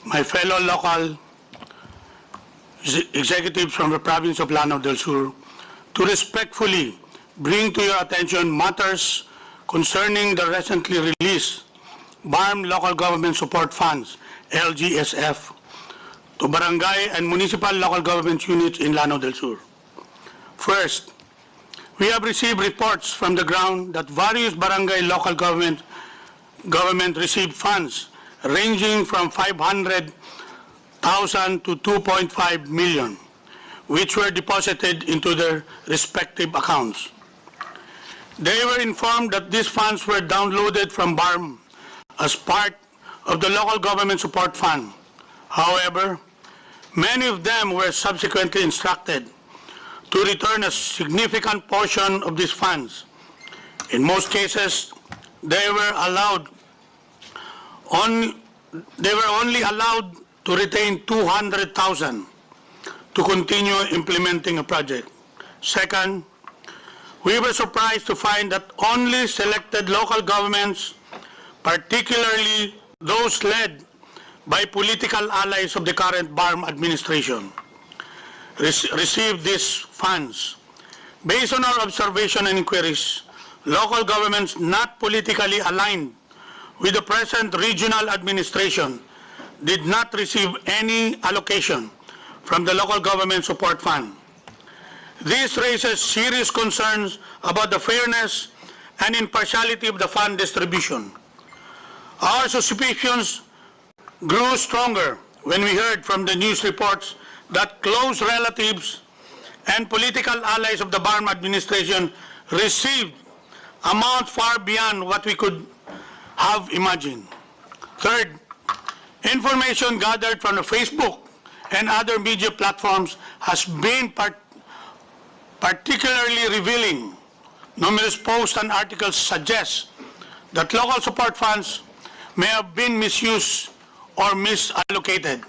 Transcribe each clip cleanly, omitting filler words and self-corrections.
my fellow local executives from the province of Lanao del Sur, to respectfully bring to your attention matters concerning the recently released BARMM Local Government Support Funds, LGSF, to barangay and municipal local government units in Lanao del Sur. First, we have received reports from the ground that various barangay local government received funds ranging from 500,000 to 2.5 million, which were deposited into their respective accounts. They were informed that these funds were downloaded from BARMM as part of the local government support fund. However, many of them were subsequently instructed to return a significant portion of these funds. In most cases, they were only allowed to retain 200,000 to continue implementing a project. Second, we were surprised to find that only selected local governments, particularly those led by political allies of the current BARMM administration, received these funds. Based on our observation and inquiries, local governments not politically aligned with the present regional administration did not receive any allocation from the local government support fund. This raises serious concerns about the fairness and impartiality of the fund distribution. Our suspicions grew stronger when we heard from the news reports that close relatives and political allies of the BARMM administration received amounts far beyond what we could have imagined. Third, information gathered from the Facebook and other media platforms has been particularly revealing. Numerous posts and articles suggest that local support funds may have been misused or misallocated.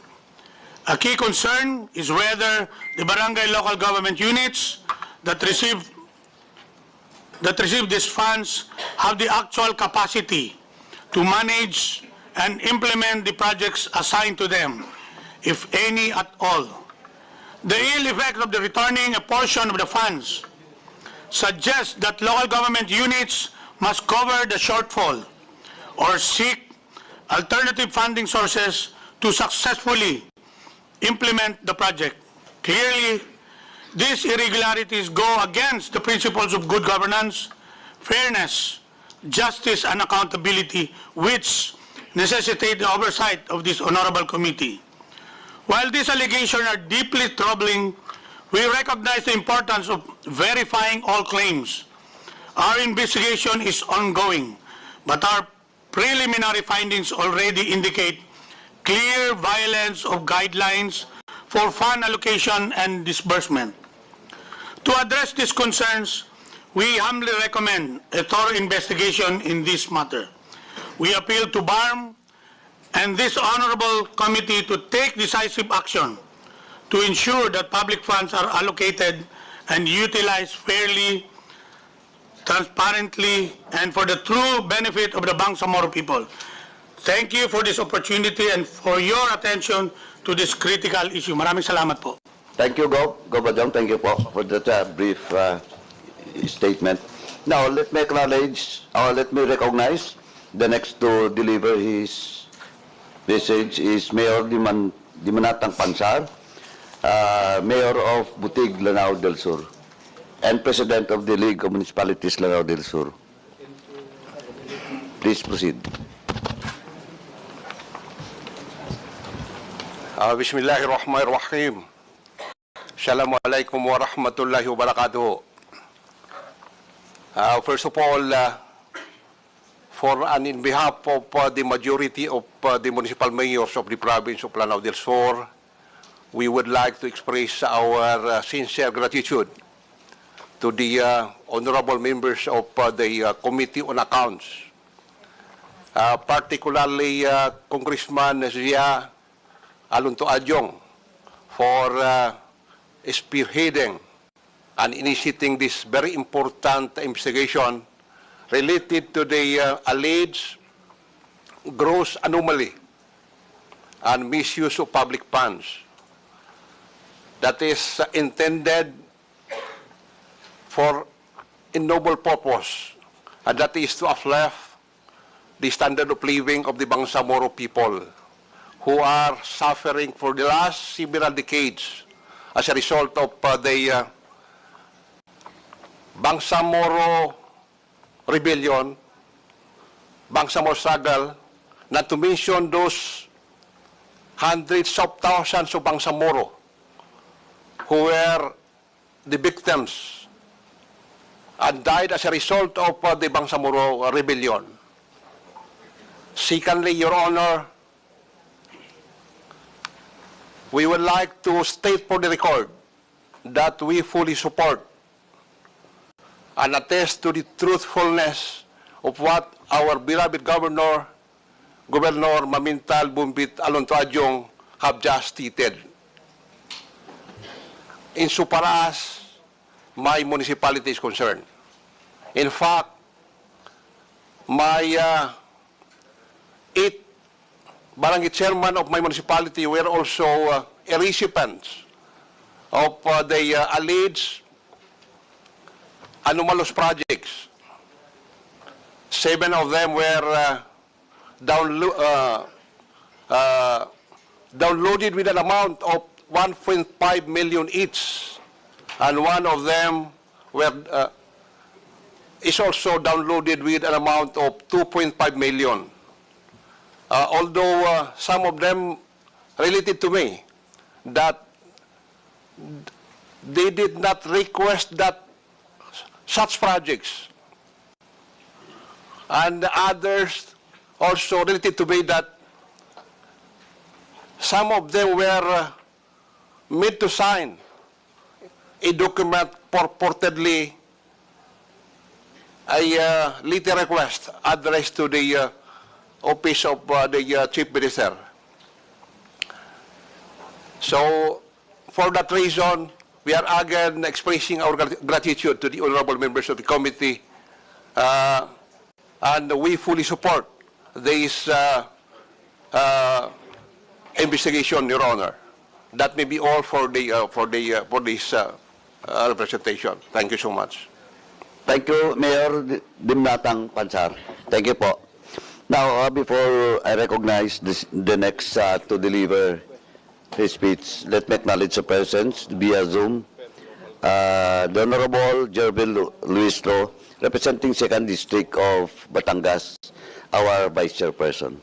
A key concern is whether the barangay local government units that receive these funds have the actual capacity to manage and implement the projects assigned to them, if any at all. The ill effect of the returning a portion of the funds suggests that local government units must cover the shortfall or seek alternative funding sources to successfully implement the project. Clearly, these irregularities go against the principles of good governance, fairness, justice, and accountability, which necessitate the oversight of this honorable committee. While these allegations are deeply troubling, we recognize the importance of verifying all claims. Our investigation is ongoing, but our preliminary findings already indicate clear violence of guidelines for fund allocation and disbursement. To address these concerns, we humbly recommend a thorough investigation in this matter. We appeal to BARMM and this honorable committee to take decisive action to ensure that public funds are allocated and utilized fairly, transparently, and for the true benefit of the Bangsamoro people. Thank you for this opportunity and for your attention to this critical issue. Maraming salamat po. Thank you, Gov. Badong, thank you po for that brief statement. Now, let me acknowledge, or let me recognize the next to deliver his message is Mayor Dimanatang Pansar, Mayor of Butig, Lanao del Sur, and President of the League of Municipalities, Lanao del Sur. Please proceed. Bismillahirrahmanirrahim. Assalamualaikum warahmatullahi wabarakatuh. First of all, in behalf of the majority of the municipal mayors of the province of Lanao del Sur, we would like to express our sincere gratitude to the honorable members of the Committee on Accounts, particularly Congressman Zia Alonto Adyong, for spearheading and initiating this very important investigation related to the alleged gross anomaly and misuse of public funds that is intended for a noble purpose, and that is to uplift the standard of living of the Bangsamoro people who are suffering for the last several decades as a result of the Bangsamoro rebellion, Bangsamoro struggle, not to mention those hundreds of thousands of Bangsamoro who were the victims and died as a result of the Bangsamoro rebellion. Secondly, Your Honor, we would like to state for the record that we fully support and attest to the truthfulness of what our beloved Governor Mamintal Bumbit Alonso Adjong have just stated. Insofar as my municipality is concerned. In fact, my 8 barangay chairman of my municipality were also a recipients of the alleged anomalous projects. 7 of them were downloaded with an amount of 1.5 million each, and one of them is also downloaded with an amount of 2.5 million. Although some of them related to me that they did not request that such projects, and others also related to me that some of them were made to sign a document purportedly a letter request addressed to the office of the Chief Minister. So, for that reason, we are again expressing our gratitude to the honorable members of the committee, and we fully support this investigation, Your Honor. That may be all for this representation. Thank you so much. Thank you, Mayor Dimnatang Pansar. Thank you po. Now, before I recognize the next to deliver his speech, let me acknowledge the presence via Zoom. The Honorable Jervil Luis Ro, representing 2nd District of Batangas, our Vice Chairperson.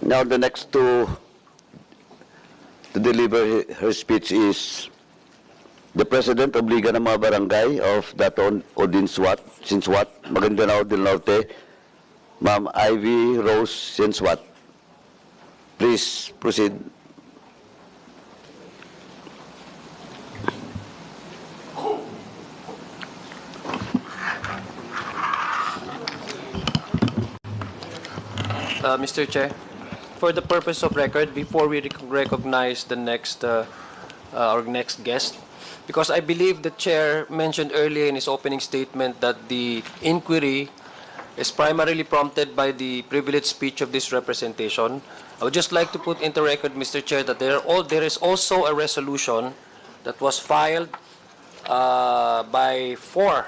Now, the next to deliver her speech is the President of Liga ng mga Barangay of Daton Odin Swat, Sinswat, Maguindanao del Norte, Ma'am Ivy Rose Sinswat. Please proceed. Mr. Chair, for the purpose of record, before we recognize the next our next guest, because I believe the Chair mentioned earlier in his opening statement that the inquiry is primarily prompted by the privileged speech of this representation. I would just like to put into record, Mr. Chair, that there is also a resolution that was filed by 4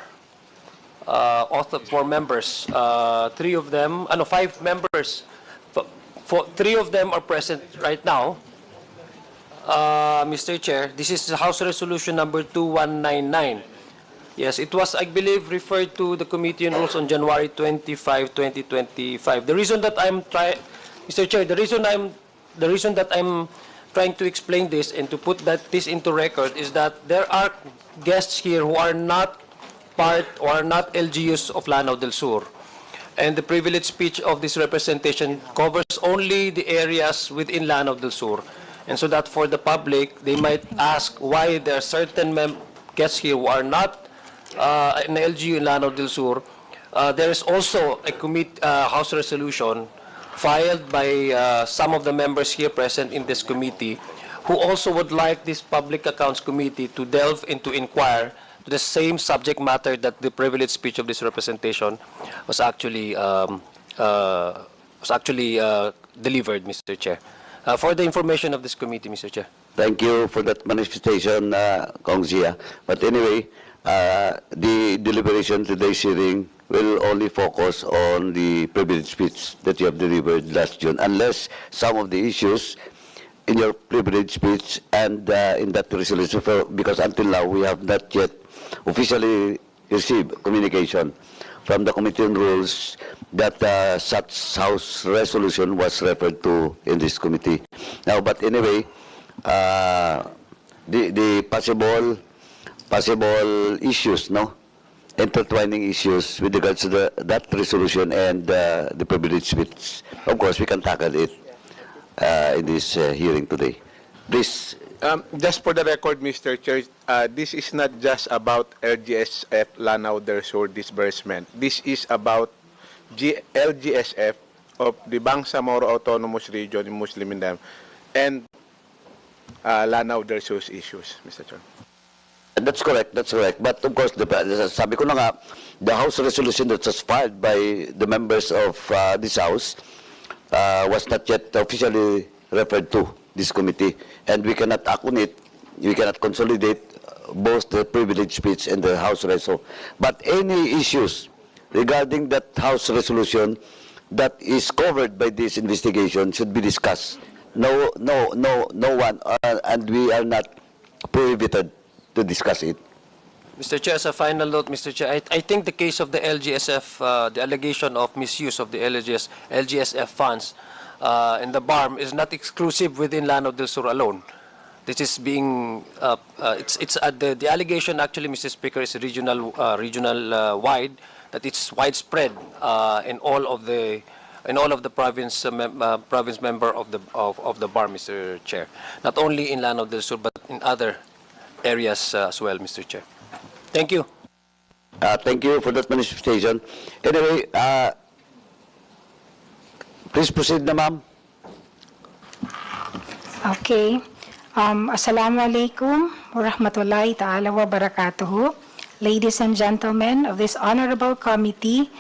members. 3 of them, 5 members. 3 of them are present right now. Mr. Chair, this is House Resolution number 2199. Yes, it was, I believe, referred to the Committee on Rules on January 25, 2025. The reason that Mr. Chair, the reason that I'm trying to explain this and to put this into record is that there are guests here who are not part or are not LGUs of Lanao del Sur. And the privileged speech of this representation covers only the areas within Lanao del Sur. And so that for the public, they might ask why there are certain guests here who are not in LGU in Lanao del Sur. There is also a House resolution filed by some of the members here present in this committee who also would like this Public Accounts Committee to delve into inquire to the same subject matter that the privileged speech of this representation was actually delivered, Mr. Chair. For the information of this committee, Mr. Chair. Thank you for that manifestation, Kong Zia. But anyway, the deliberation today's hearing will only focus on the privilege speech that you have delivered last June, unless some of the issues in your privilege speech and in that resolution, because until now we have not yet officially received communication from the Committee on Rules that such House resolution was referred to in this committee. Now, but anyway, the possible issues, no, intertwining issues with regards to that resolution and the privilege speech. Of course, we can tackle it in this hearing today. Please. Just for the record, Mr. Chair, this is not just about LGSF Lanao del Sur disbursement. This is about LGSF of the Bangsamoro Autonomous Region in Muslim Mindanao and Lanao del Sur issues, Mr. Chair. That's correct, that's correct. But of course, sabi ko na nga, the House resolution that was filed by the members of this House was not yet officially referred to this committee, and we cannot act on it. We cannot consolidate both the privilege speech and the House resolution. But any issues regarding that House resolution that is covered by this investigation should be discussed. No one, and we are not prohibited to discuss it. Mr. Chair, as a final note, Mr. Chair, I think the case of the LGSF, the allegation of misuse of the LGSF funds in the BARMM is not exclusive within Lanao del Sur alone. This is being, the allegation actually, Mr. Speaker, is regional wide, that it's widespread in all of the province member of the BARMM, Mr. Chair. Not only in Lanao del Sur, but in other areas as well, Mr. Chair. Thank you. Thank you for that manifestation. Anyway, please proceed na, ma'am. Okay. Assalamualaikum warahmatullahi ta'ala wa barakatuhu. Ladies and gentlemen of this Honorable Committee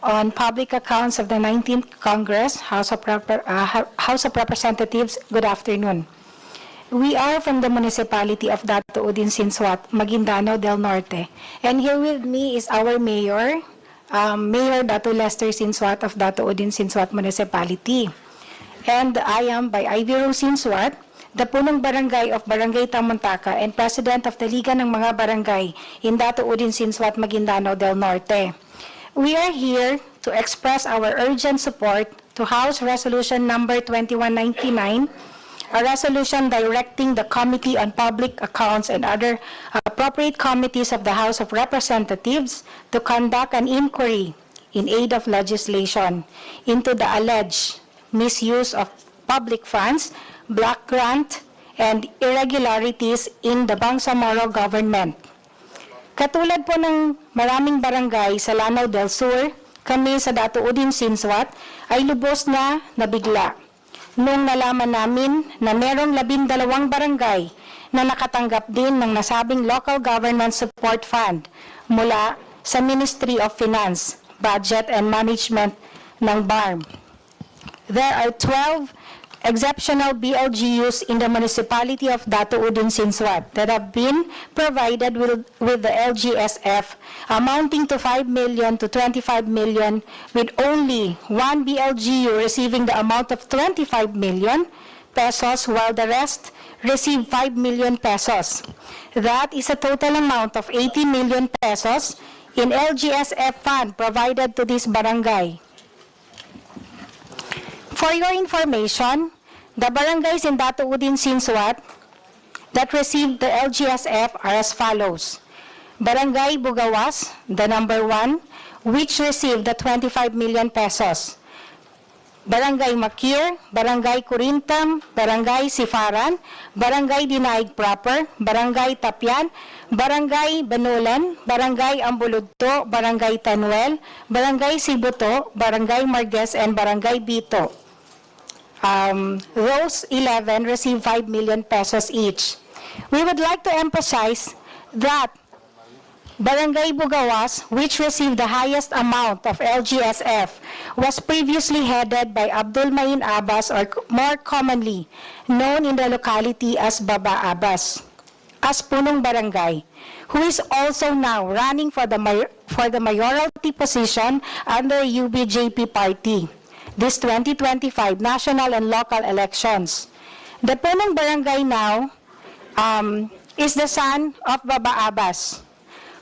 on Public Accounts of the 19th Congress, House of Representatives, good afternoon. We are from the municipality of Dato Udin Sinsuat, Maguindanao del Norte. And here with me is our mayor, Mayor Dato Lester Sinsuat of Dato Udin Sinsuat Municipality. And I am by Ivy Rose Sinsuat, the punong barangay of Barangay Tamuntaka and president of the Liga ng mga Barangay in Dato Udin Sinsuat, Maguindanao del Norte. We are here to express our urgent support to House Resolution number 2199, a resolution directing the Committee on Public Accounts and other appropriate committees of the House of Representatives to conduct an inquiry in aid of legislation into the alleged misuse of public funds, block grant, and irregularities in the Bangsamoro government. Katulad po ng maraming barangay sa Lanao del Sur, kami sa Dato Udin Sinsuat ay lubos na nabigla nung nalaman namin na merong 12 barangay na nakatanggap din ng nasabing Local Government Support Fund mula sa Ministry of Finance, Budget and Management ng BARMM. There are 12 exceptional BLGUs in the municipality of Dato Udin Sinsuat that have been provided with the LGSF amounting to 5 million to 25 million, with only one BLGU receiving the amount of 25 million pesos while the rest receive 5 million pesos. That is a total amount of 80 million pesos in LGSF fund provided to this barangay. For your information, the barangays in Dato Udin Sinsuat that received the LGSF are as follows. Barangay Bugawas, the number 1, which received the 25 million pesos. Barangay Makir, Barangay Kurintam, Barangay Sifaran, Barangay Dinaig Proper, Barangay Tapyan, Barangay Banulan, Barangay Ambuludto, Barangay Tanuel, Barangay Sibuto, Barangay Marges, and Barangay Bito. Those 11 receive 5 million pesos each. We would like to emphasize that Barangay Bugawas, which received the highest amount of LGSF, was previously headed by Abdul Main Abbas, or more commonly known in the locality as Baba Abbas, as punong barangay, who is also now running for the mayoralty position under UBJP party, this 2025 national and local elections. The punong barangay now is the son of Baba Abbas,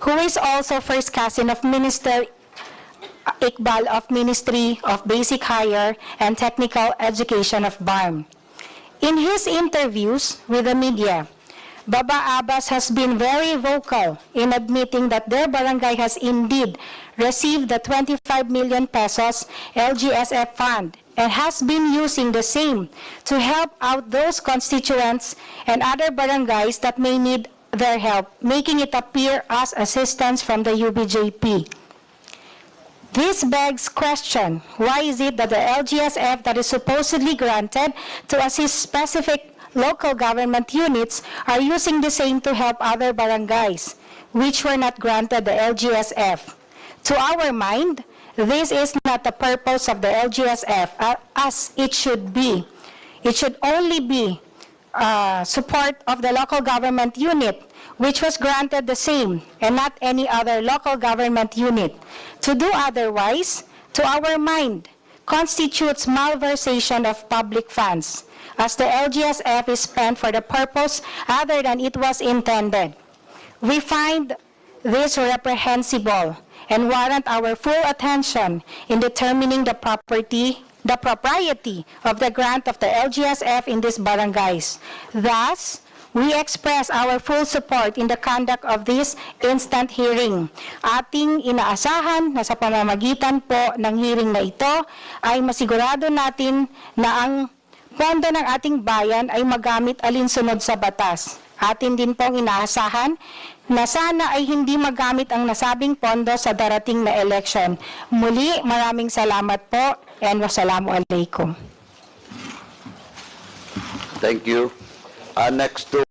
who is also first cousin of Minister Iqbal of Ministry of Basic Higher and Technical Education of BARMM. In his interviews with the media, Baba Abbas has been very vocal in admitting that their barangay has indeed received the 25 million pesos LGSF fund and has been using the same to help out those constituents and other barangays that may need their help, making it appear as assistance from the UBJP. This begs question, why is it that the LGSF that is supposedly granted to assist specific local government units are using the same to help other barangays, which were not granted the LGSF? To our mind, this is not the purpose of the LGSF as it should be. It should only be support of the local government unit, which was granted the same, and not any other local government unit. To do otherwise, to our mind, constitutes malversation of public funds, as the LGSF is spent for the purpose other than it was intended. We find this reprehensible and warrant our full attention in determining the propriety of the grant of the LGSF in these barangays. Thus, we express our full support in the conduct of this instant hearing. Ating inaasahan na sa pamamagitan po ng hearing na ito ay masigurado natin na ang pondo ng ating bayan ay magamit alinsunod sa batas. Atin din pong inaasahan na sana ay hindi magamit ang nasabing pondo sa darating na election. Muli, maraming salamat po and wassalamu alaikum. Thank you. Next to